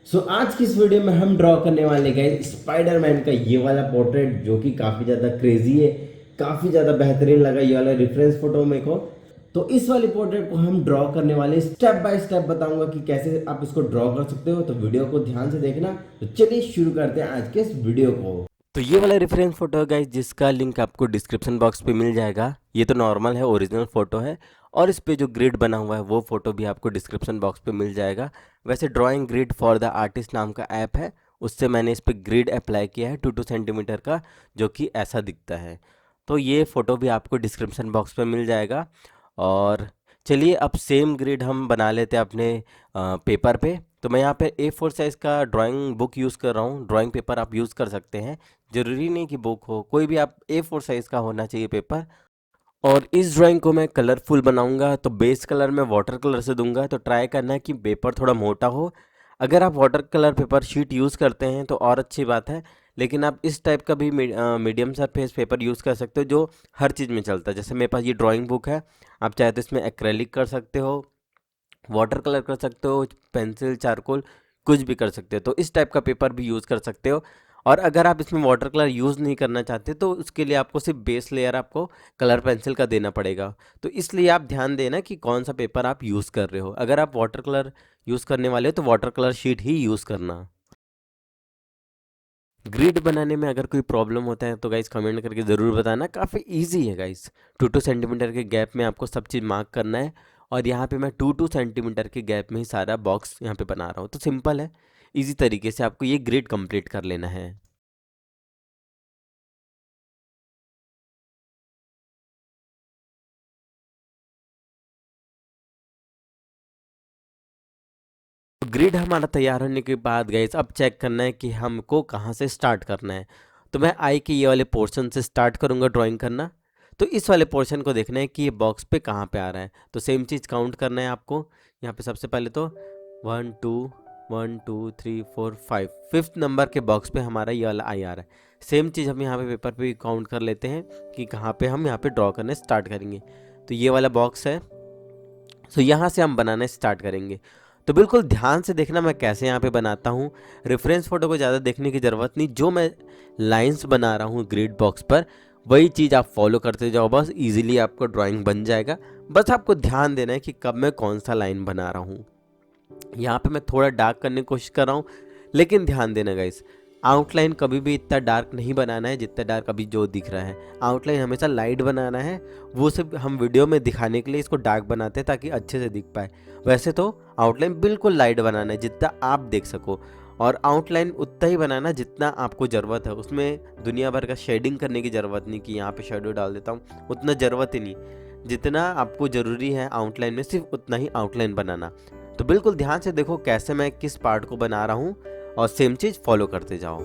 आज की इस वीडियो में हम ड्रॉ करने वाले गाइस स्पाइडरमैन का ये वाला पोर्ट्रेट जो कि काफ़ी ज़्यादा क्रेजी है, काफ़ी ज़्यादा बेहतरीन लगा ये वाला रेफरेंस फोटो मेरे को। तो इस वाले पोर्ट्रेट को हम ड्रॉ करने वाले स्टेप बाय स्टेप बताऊंगा कि कैसे आप इसको ड्रॉ कर सकते हो। तो वीडियो को ध्यान से देखना। तो चलिए शुरू करते हैं आज के इस वीडियो को। तो ये वाला रेफरेंस फोटो है गाइस, जिसका लिंक आपको डिस्क्रिप्शन बॉक्स पे मिल जाएगा। ये तो नॉर्मल है, ओरिजिनल फोटो है। और इस पे जो ग्रिड बना हुआ है वो फोटो भी आपको डिस्क्रिप्शन बॉक्स पे मिल जाएगा। वैसे drawing grid for the artist नाम का ऐप है, उससे मैंने इस पे ग्रिड अप्लाई किया है 2 सेंटीमीटर का, जो कि ऐसा दिखता है। तो ये फ़ोटो भी आपको डिस्क्रिप्शन बॉक्स पे मिल जाएगा। और चलिए अब सेम ग्रिड हम बना लेते हैं अपने पेपर पे। तो मैं यहाँ पे A4 साइज़ का ड्राइंग बुक यूज़ कर रहा हूँ। ड्राइंग पेपर आप यूज़ कर सकते हैं, ज़रूरी नहीं कि बुक हो, कोई भी आप A4 साइज़ का होना चाहिए पेपर। और इस ड्राइंग को मैं कलरफुल बनाऊंगा, तो बेस कलर मैं वाटर कलर से दूंगा। तो ट्राई करना है कि पेपर थोड़ा मोटा हो। अगर आप water colour paper sheet use करते हैं तो और अच्छी बात है, लेकिन आप इस टाइप का भी मीडियम सरफेस पेपर यूज़ कर सकते हो जो हर चीज़ में चलता है। जैसे मेरे पास ये ड्राइंग बुक है, आप चाहे तो इसमें एक्रेलिक कर सकते हो, वाटर कलर कर सकते हो, पेंसिल, चारकोल, कुछ भी कर सकते हो। तो इस टाइप का पेपर भी यूज़ कर सकते हो। और अगर आप इसमें वाटर कलर यूज़ नहीं करना चाहते तो उसके लिए आपको सिर्फ बेस लेयर आपको कलर पेंसिल का देना पड़ेगा। तो इसलिए आप ध्यान देना कि कौन सा पेपर आप यूज़ कर रहे हो। अगर आप वाटर कलर यूज़ करने वाले हो तो वाटर कलर शीट ही यूज़ करना। ग्रिड बनाने में अगर कोई प्रॉब्लम होता है तो गाइस कमेंट करके ज़रूर बताना। काफ़ी इजी है गाइस। 2 सेंटीमीटर के गैप में आपको सब चीज़ मार्क करना है। और यहाँ पे मैं 2 सेंटीमीटर के गैप में ही सारा बॉक्स यहाँ पे बना रहा हूँ। तो सिंपल है, इजी तरीके से आपको ये ग्रिड कंप्लीट कर लेना है। ग्रिड हमारा तैयार होने के बाद गाइस अब चेक करना है कि हमको कहाँ से स्टार्ट करना है। तो मैं आई के ये वाले पोर्शन से स्टार्ट करूँगा ड्राइंग करना। तो इस वाले पोर्शन को देखना है कि ये बॉक्स पे कहाँ पे आ रहा है। तो सेम चीज़ काउंट करना है आपको। यहाँ पे सबसे पहले तो 1 2 1 2 3 4 5 फिफ्थ नंबर के बॉक्स पे हमारा ये वाला आई आ रहा है। सेम चीज़ हम यहाँ पे पेपर पे काउंट कर लेते हैं कि कहाँ पे हम यहाँ पे ड्रॉ करने स्टार्ट करेंगे। तो ये वाला बॉक्स है, तो यहाँ से हम बनाना स्टार्ट करेंगे। तो बिल्कुल ध्यान से देखना मैं कैसे यहाँ पे बनाता हूँ। रेफरेंस फ़ोटो को ज़्यादा देखने की ज़रूरत नहीं, जो मैं लाइंस बना रहा हूँ ग्रिड बॉक्स पर वही चीज़ आप फॉलो करते जाओ, बस इजीली आपको ड्राइंग बन जाएगा। बस आपको ध्यान देना है कि कब मैं कौन सा लाइन बना रहा हूँ। यहाँ पे मैं थोड़ा डार्क करने की कोशिश कर रहा हूँ, लेकिन ध्यान देना गाइस, आउटलाइन कभी भी इतना डार्क नहीं बनाना है जितना डार्क अभी जो दिख रहा है। आउटलाइन हमेशा लाइट बनाना है। वो सिर्फ हम वीडियो में दिखाने के लिए इसको डार्क बनाते हैं ताकि अच्छे से दिख पाए। वैसे तो आउटलाइन बिल्कुल लाइट बनाना है जितना आप देख सको। और आउटलाइन उतना ही बनाना जितना आपको ज़रूरत है, उसमें दुनिया भर का शेडिंग करने की ज़रूरत नहीं कि यहाँ पे शेडो डाल देता हूँ, उतना ज़रूरत ही नहीं। जितना आपको ज़रूरी है आउटलाइन में सिर्फ उतना ही आउटलाइन बनाना। तो बिल्कुल ध्यान से देखो कैसे मैं किस पार्ट को बना रहा हूँ और सेम चीज़ फॉलो करते जाओ।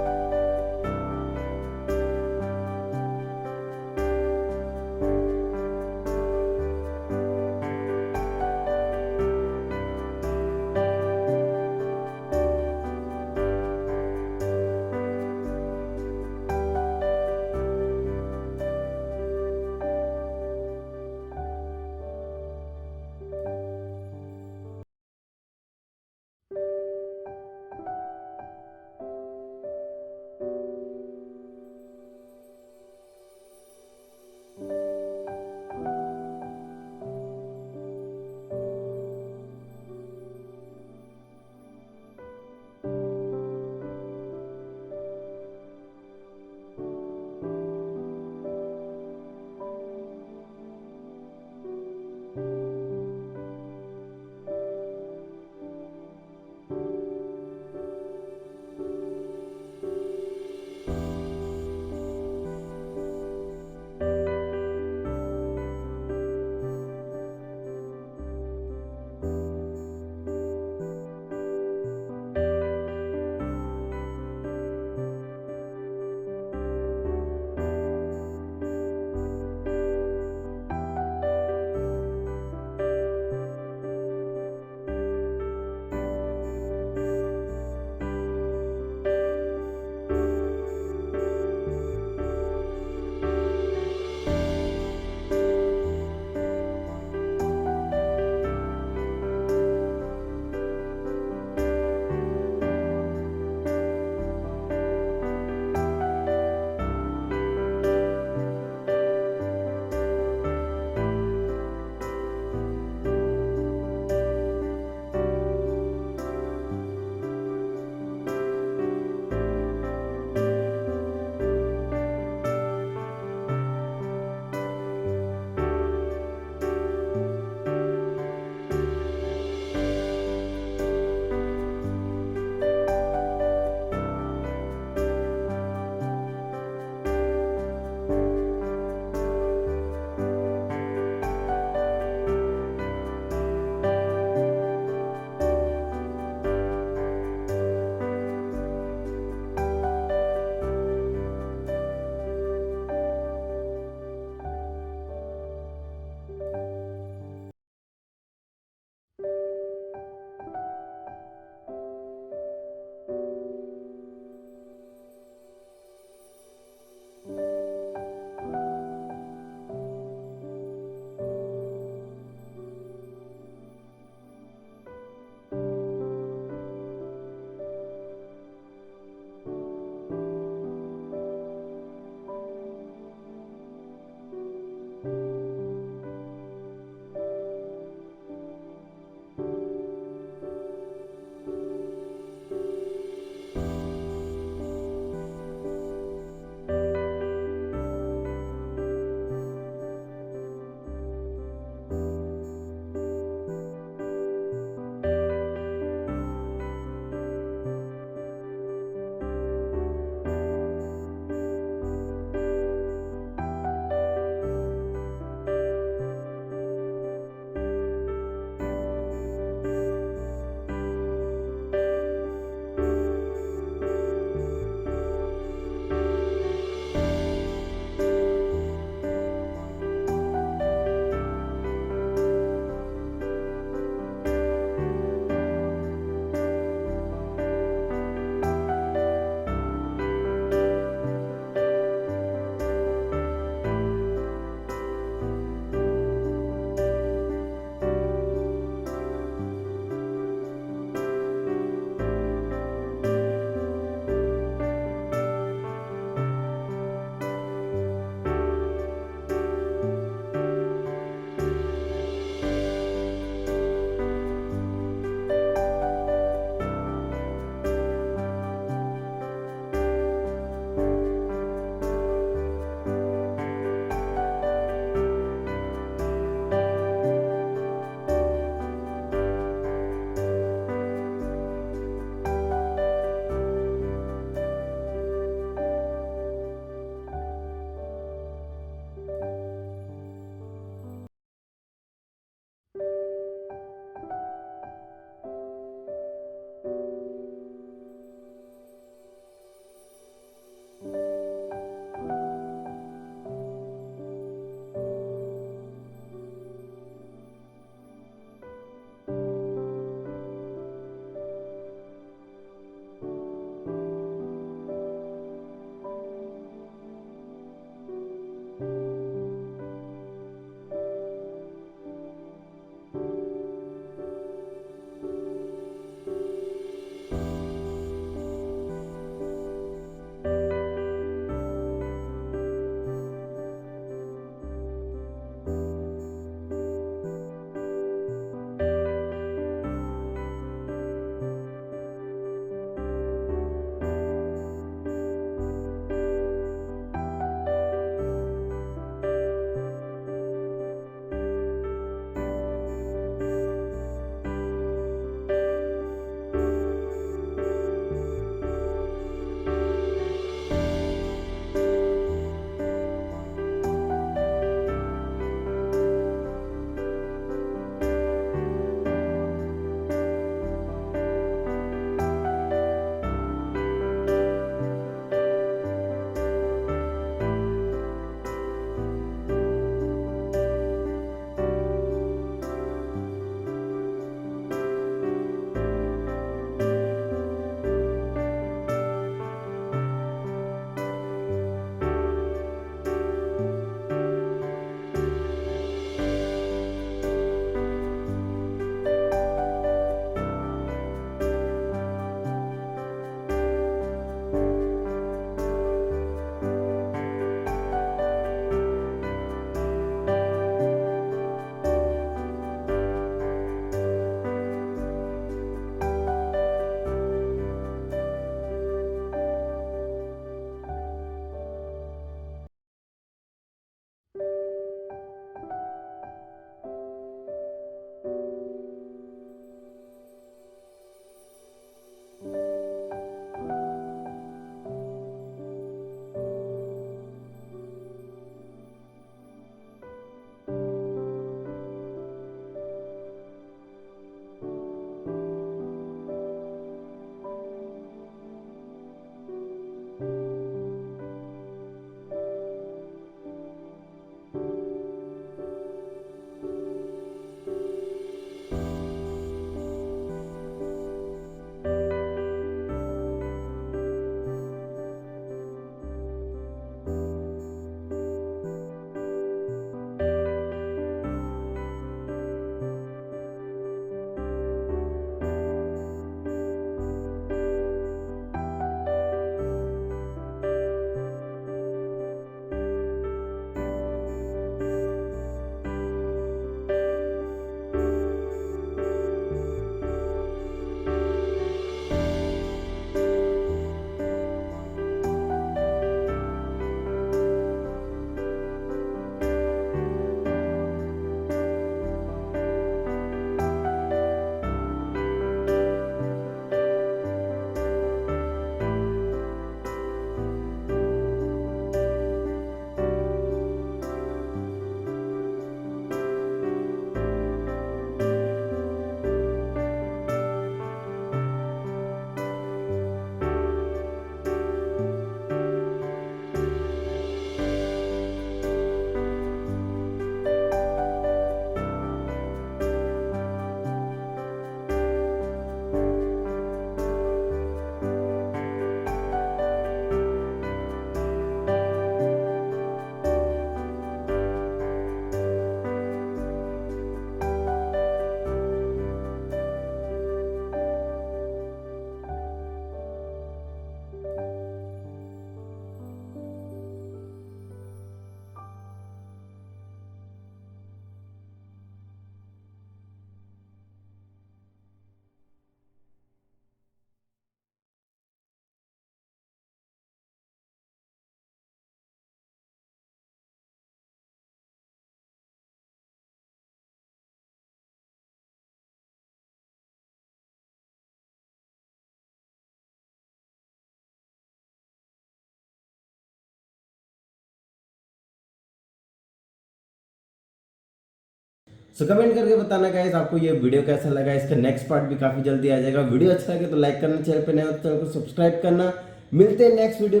सो कमेंट करके बताना गाइस आपको ये वीडियो कैसा लगा। इसका नेक्स्ट पार्ट भी काफी जल्दी आ जाएगा। वीडियो अच्छा लगे तो लाइक करना, चैनल पे नए हो तो चैनल को सब्सक्राइब करना। मिलते हैं नेक्स्ट वीडियो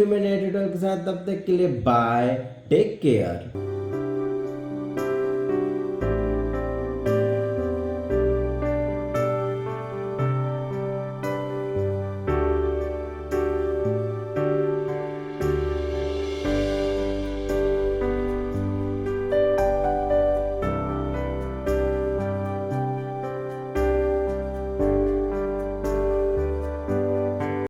में नए ट्यूटोरियल के साथ। तब तक के लिए बाय, टेक केयर।